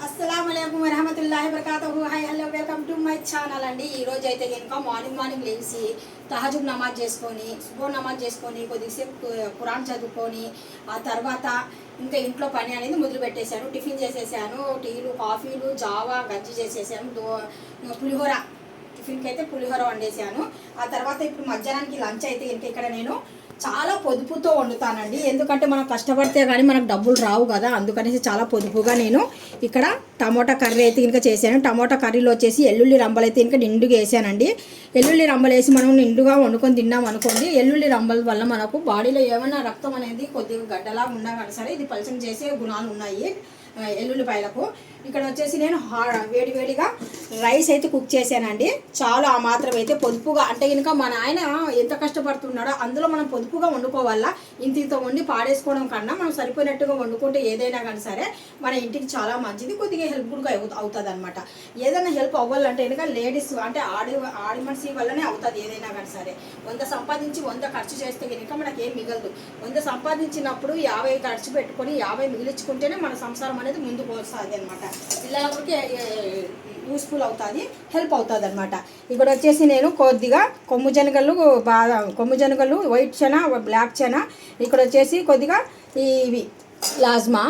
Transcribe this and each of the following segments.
అస్సలాముఅలైకుం వరహమతుల్లాహి వబరకాతుహు. Hi hello welcome to my channel అండి. ఈరోజు అయితే కనుక మార్నింగ్ లేచి తహజుద్ నమాజ్ చేసుకొని సుబహ్ నమాజ్ చేసుకొని కొద్దిసేపు ఖురాన్ చదువుకొని ఆ తర్వాత ఇంకా ఇంట్లో పని అనేది మొదలు పెట్టేశాను. టిఫిన్ చేసేసాను, టీలు కాఫీలు జావా గంజి చేసేసాను, పులిహోర టిఫిన్కి అయితే పులిహోర వండేసాను. ఆ తర్వాత ఇప్పుడు మధ్యాహ్నానికి లంచ్ అయితే ఇంక ఇక్కడ నేను చాలా పొదుపుతో వండుతానండి. ఎందుకంటే మనం కష్టపడితే కానీ మనకు డబ్బులు రావు కదా, అందుకనేసి చాలా పొదుపుగా నేను ఇక్కడ టమోటా కర్రీ అయితే ఇంకా చేశాను. టమోటా కర్రీలో వచ్చేసి ఎల్లుల్లి రంబలు అయితే ఇంకా నిండుగా వేసానండి. ఎల్లుల్లి రంబలు వేసి మనం నిండుగా వండుకొని తిన్నాం అనుకోండి, ఎల్లుల్లి రంబల వల్ల మనకు బాడీలో ఏమైనా రక్తం అనేది కొద్దిగా గడ్డలా ఉన్నా కానీ సరే ఇది పలచన చేసే గుణాలు ఉన్నాయి ఎల్లుల్లిపాయలకు. ఇక్కడ వచ్చేసి నేను వేడివేడిగా రైస్ అయితే కుక్ చేశానండి. చాలా ఆ మాత్రం అయితే పొదుపుగా, అంటే కనుక మన ఆయన ఎంత కష్టపడుతున్నాడో అందులో మనం పొదుపుగా వండుకోవాలా. ఇంత వండి పాడేసుకోవడం కన్నా మనం సరిపోయినట్టుగా వండుకుంటే ఏదైనా కానీ సరే మన ఇంటికి చాలా మంచిది, కొద్దిగా హెల్ప్ కూడా అవుతుంది అనమాట. ఏదైనా హెల్ప్ అవ్వాలంటే కనుక లేడీస్ అంటే ఆడి మనిషి వల్లనే అవుతుంది ఏదైనా కానీ సరే. 100 సంపాదించి 100 ఖర్చు చేస్తే కనుక మనకి ఏం మిగలదు. 100 సంపాదించినప్పుడు 50 ఖర్చు పెట్టుకొని 50 మిగిలించుకుంటేనే మన సంసారం అనేది ముందుకు వస్తుంది అనమాట. పిల్లలకి యూస్ఫుల్ అవుతుంది, హెల్ప్ అవుతుంది అనమాట. ఇక్కడ వచ్చేసి నేను కొద్దిగా కొమ్ము శనగలు వైట్ చెన బ్లాక్ చెన, ఇక్కడ వచ్చేసి కొద్దిగా ఇవి ప్లాజ్మా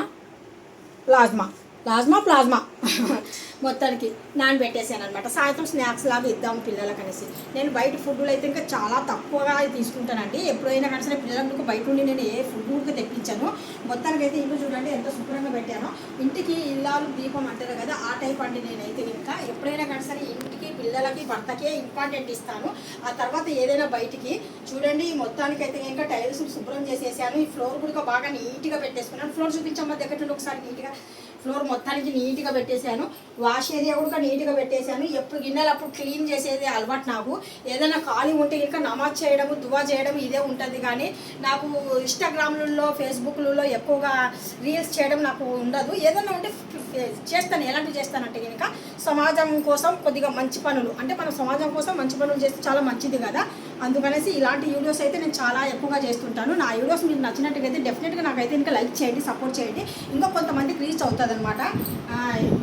మొత్తానికి నానబెట్టేసాను అనమాట. సాయంత్రం స్నాక్స్ లాగా ఇద్దాం పిల్లలకి అనేసి. నేను బయట ఫుడ్లు అయితే ఇంకా చాలా తక్కువగా తీసుకుంటానండి. ఎప్పుడైనా కానీ సరే పిల్లలకు బయట నుండి నేను ఏ ఫుడ్ కూడా తెప్పించాను. మొత్తానికి అయితే ఇల్లు చూడండి ఎంత శుభ్రంగా పెట్టానో. ఇంటికి ఇల్లాలు దీపం అంటారు కదా, ఆ టైప్ అండి నేనైతే ఇంకా. ఎప్పుడైనా కానీ సరే ఇంటికి పిల్లలకి భర్తకే ఇంపార్టెంట్ ఇస్తాను, ఆ తర్వాత ఏదైనా బయటికి. చూడండి మొత్తానికైతే ఇంకా టైల్స్ శుభ్రం చేసేసాను. ఈ ఫ్లోర్ కూడా బాగా నీట్గా పెట్టేసుకున్నాను. ఫ్లోర్ చూపించమ్మా దగ్గర నుండి ఒకసారి నీట్గా. ఫ్లోర్ మొత్తానికి నీట్గా పెట్టేశాను. వాష్ ఏరియా కూడా నీట్గా పెట్టేశాను. ఎప్పుడు గిన్నెలు అప్పుడు క్లీన్ చేసేది అలవాటు నాకు. ఏదైనా ఖాళీ ఉంటే ఇంకా నమాజ్ చేయడము దువా చేయడం ఇదే ఉంటుంది, కానీ నాకు ఇన్స్టాగ్రామ్లలో ఫేస్బుక్లలో ఎక్కువగా రీల్స్ చేయడం నాకు ఉండదు. ఏదైనా ఉంటే చేస్తాను. ఎలాంటివి చేస్తానంటే కనుక సమాజం కోసం కొద్దిగా మంచి పనులు, అంటే మనం సమాజం కోసం మంచి పనులు చేస్తే చాలా మంచిది కదా, అందుకనేసి ఇలాంటి వీడియోస్ అయితే నేను చాలా ఎక్కువగా చేస్తుంటాను. నా వీడియోస్ మీకు నచ్చినట్టుగైతే డెఫినెట్గా నాకైతే ఇంకా లైక్ చేయండి, సపోర్ట్ చేయండి. ఇంకా కొంతమందికి రీచ్ అవుతుంది అనమాట,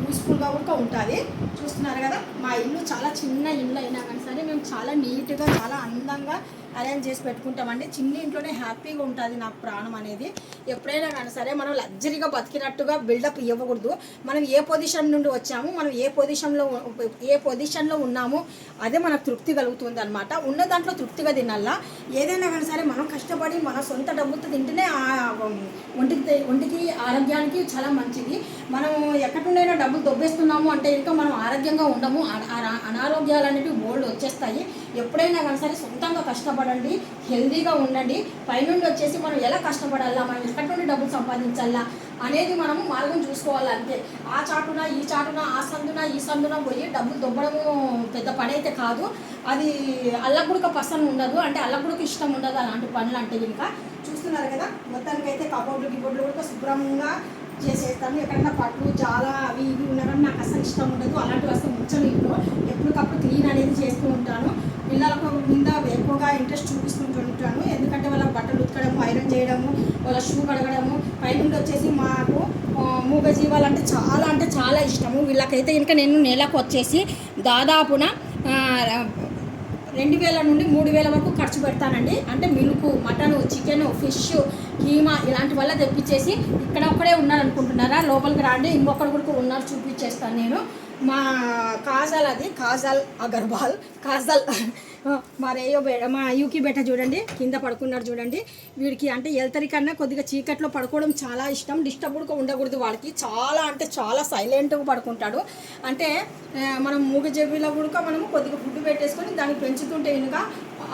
యూస్ఫుల్గా కూడా ఉంటుంది. చూస్తున్నారు కదా, మా ఇల్లు చాలా చిన్న ఇల్లు అయినా కానీ సరే మేము చాలా నీట్గా చాలా అందంగా అరేంజ్ చేసి పెట్టుకుంటామండి. చిన్న ఇంట్లోనే హ్యాపీగా ఉంటుంది నాకు ప్రాణం అనేది. ఎప్పుడైనా కానీ సరే మనం లగ్జరీగా బతికినట్టుగా బిల్డప్ ఇవ్వకూడదు. మనం ఏ పొజిషన్ నుండి వచ్చాము, మనం ఏ పొజిషన్లో ఉన్నాము అదే మనకు తృప్తి కలుగుతుంది అనమాట. ఉన్న దాంట్లో తృప్తిగా తినాలా. ఏదైనా కానీ సరే మనం కష్టపడి మన సొంత డబ్బుతో తింటేనే ఒంటికి ఆరోగ్యానికి చాలా మంచిది. మనం ఎక్కడి నుండైనా డబ్బులు దొబ్బేస్తున్నాము అంటే ఇంకా మనం ఆరోగ్యంగా ఉండము, అనారోగ్యాలు అనేవి బోల్డ్ వచ్చేస్తాయి. ఎప్పుడైనా కానీ సరే సొంతంగా కష్టపడండి, హెల్దీగా ఉండండి. పైనుండి వచ్చేసి మనం ఎలా కష్టపడాలా, మనం ఎక్కడి నుండి డబ్బులు సంపాదించాలా అనేది మనము మార్గం చూసుకోవాలి అంతే. ఆ చాటున ఈ చాటున ఆ సందున ఈ సందున పోయి డబ్బులు దొబ్బడము పెద్ద పని అయితే కాదు. అది అల్లగుడక పసన్ ఉండదు, అంటే అల్లగుడకు ఇష్టం ఉండదు అలాంటి పనులు అంటే ఇంకా. చూస్తున్నారు కదా, మొత్తానికైతే గిబోర్డ్లు కూడా శుభ్రంగా చేసేస్తాను. ఎక్కడన్నా పట్లు చాలా అవి ఇవి ఉన్నా కానీ నాకు అసలు ఇష్టం ఉండదు. అలాంటివి అసలు ఉంచను. ఇంట్లో ఎప్పటికప్పుడు క్లీన్ అనేది చేస్తూ ఉంటాను. పిల్లలకు మీద ఎక్కువగా ఇంట్రెస్ట్ చూపిస్తుంటాను, ఎందుకంటే వాళ్ళ బట్టలు ఉతకడము, ఐరన్ చేయడము, వాళ్ళ షూ కడగడము. పైనుండి వచ్చేసి మాకు మూగజీవాలు అంటే చాలా ఇష్టము. వీళ్ళకైతే ఇంకా నేను నెలకు వచ్చేసి దాదాపున 2000 నుండి 3000 వరకు ఖర్చు పెడతానండి. అంటే milk, mutton, chicken, fish, keema ఇలాంటి వల్ల తెప్పించేసి. ఇక్కడ ఒక్కడే ఉన్నారు అనుకుంటున్నారా, లోపలికి రాండి, ఇంకొకరు కూడా ఉన్నారు చూపించేస్తాను నేను. మా కాజల్ అగర్వాల్ మా యూకి బెట్ట చూడండి కింద పడుకున్నాడు చూడండి. వీడికి అంటే ఎల్తరి కన్నా కొద్దిగా చీకట్లో పడుకోవడం చాలా ఇష్టం. డిస్టర్బ్ కూడా ఉండకూడదు వాడికి. చాలా సైలెంట్గా పడుకుంటాడు. అంటే మనం మూగజెవిలో కూడా మనము కొద్దిగా ఫుడ్ పెట్టేసుకొని దాన్ని పెంచుతుంటే కనుక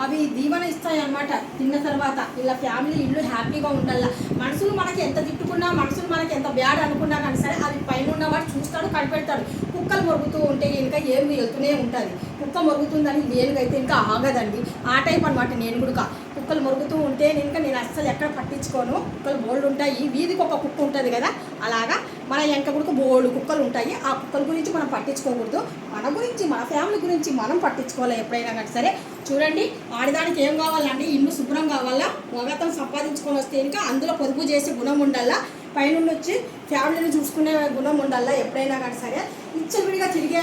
అవి దీవెన ఇస్తాయి అన్నమాట. తిన్న తర్వాత ఇలా ఫ్యామిలీ ఇల్లు హ్యాపీగా ఉండాల. మనుషులు మనకి ఎంత తిట్టుకున్నా, మనుషులు మనకి ఎంత బ్యాడ్ అనుకున్నా కానీ సరే అవి పైన ఉన్నవాడు చూస్తాడు, కనిపెడతాడు. కుక్కలు మొరుగుతూ ఉంటే ఇంకా ఏం వెళ్తూనే ఉంటుంది. కుక్క మొరుగుతుందని వేలుగైతే ఇంకా ఆగదండి. ఆ టైప్ అనమాట నేను కూడా. కుక్కలు మొరుగుతూ ఉంటే నేను అస్సలు ఎక్కడ పట్టించుకోను. కుక్కలు బోల్డ్ ఉంటాయి, వీధికి ఒక కుక్క ఉంటుంది కదా, అలాగా మన వెనక కూడా బోల్డ్ కుక్కలు ఉంటాయి. ఆ కుక్కల గురించి మనం పట్టించుకోకూడదు. మన గురించి, మన ఫ్యామిలీ గురించి మనం పట్టించుకోవాలి ఎప్పుడైనా కానీ సరే. చూడండి, ఆడదానికి ఏం కావాలండి, ఇల్లు శుభ్రం కావాలా, మొగతం సంపాదించుకొని వస్తే ఇంకా అందులో పొదుపు చేసే గుణం ఉండాలా. పైనుండి వచ్చి ఫ్యామిలీని చూసుకునే గుణం ఉండాలా ఎప్పుడైనా కానీ సరే. విచ్చలవిడిగా తిరిగే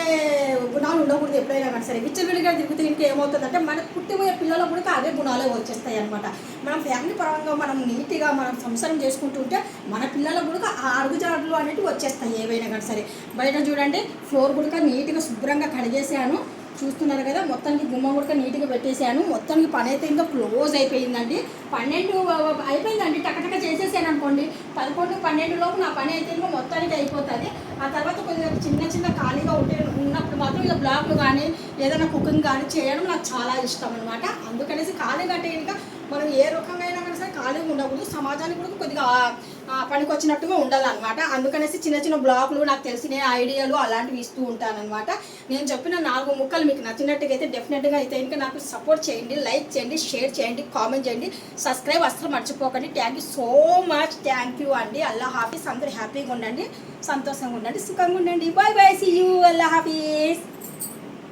గుణాలు ఉండకూడదు ఎప్పుడైనా కానీ సరే. విచ్చలవిడిగా తిరిగితే ఇంకా ఏమవుతుందంటే మనకు పుట్టిపోయే పిల్లలకు కూడా అదే గుణాలే వచ్చేస్తాయి అనమాట. మనం ఫ్యామిలీ పరంగా మనం నీట్గా మనం సంసారం చేసుకుంటూ ఉంటే మన పిల్లలకు కూడా ఆ అడుగుజాడలు అనేవి వచ్చేస్తాయి ఏవైనా కానీ సరే. బయట చూడండి ఫ్లోర్ కూడా నీట్గా శుభ్రంగా కడిగేసాను, చూస్తున్నారు కదా. మొత్తానికి గుమ్మం కూడా నీట్గా పెట్టేశాను. మొత్తానికి పని అయితే ఇంకా క్లోజ్ అయిపోయిందండి. 12 అయిపోయిందండి, టకటక చేసేసాను అనుకోండి. 11, 12 లోపు నా పని అయితే ఇంకా మొత్తానికి అయిపోతుంది. ఆ తర్వాత కొద్దిగా చిన్న ఖాళీగా ఉన్నప్పుడు మాత్రం ఇలా బ్లాగ్లు కానీ ఏదైనా కుకింగ్ కానీ చేయడం నాకు చాలా ఇష్టం అనమాట. అందుకనేసి ఖాళీగా అంటే ఇంకా మనం ఏ రకంగా అయినా కానీ సరే ఖాళీగా ఉండకూడదు, సమాజానికి కూడా కొద్దిగా పనికి వచ్చినట్టుగా ఉండాలన్నమాట. అందుకనేసి చిన్న బ్లాగులు నాకు తెలిసిన ఐడియాలు అలాంటివి ఇస్తూ ఉంటానన్నమాట. నేను చెప్పిన 4 ముక్కలు మీకు నచ్చినట్టుగా అయితే డెఫినెట్గా అయితే ఇంకా నాకు సపోర్ట్ చేయండి, లైక్ చేయండి, షేర్ చేయండి, కామెంట్ చేయండి, సబ్స్క్రైబ్ అసలు మర్చిపోకండి. Thank you so much, thank you అండి. అల్లా హాఫీస్. అందరూ హ్యాపీగా ఉండండి, సంతోషంగా ఉండండి, సుఖంగా ఉండండి. Bye bye, see you, Allah హాఫీస్.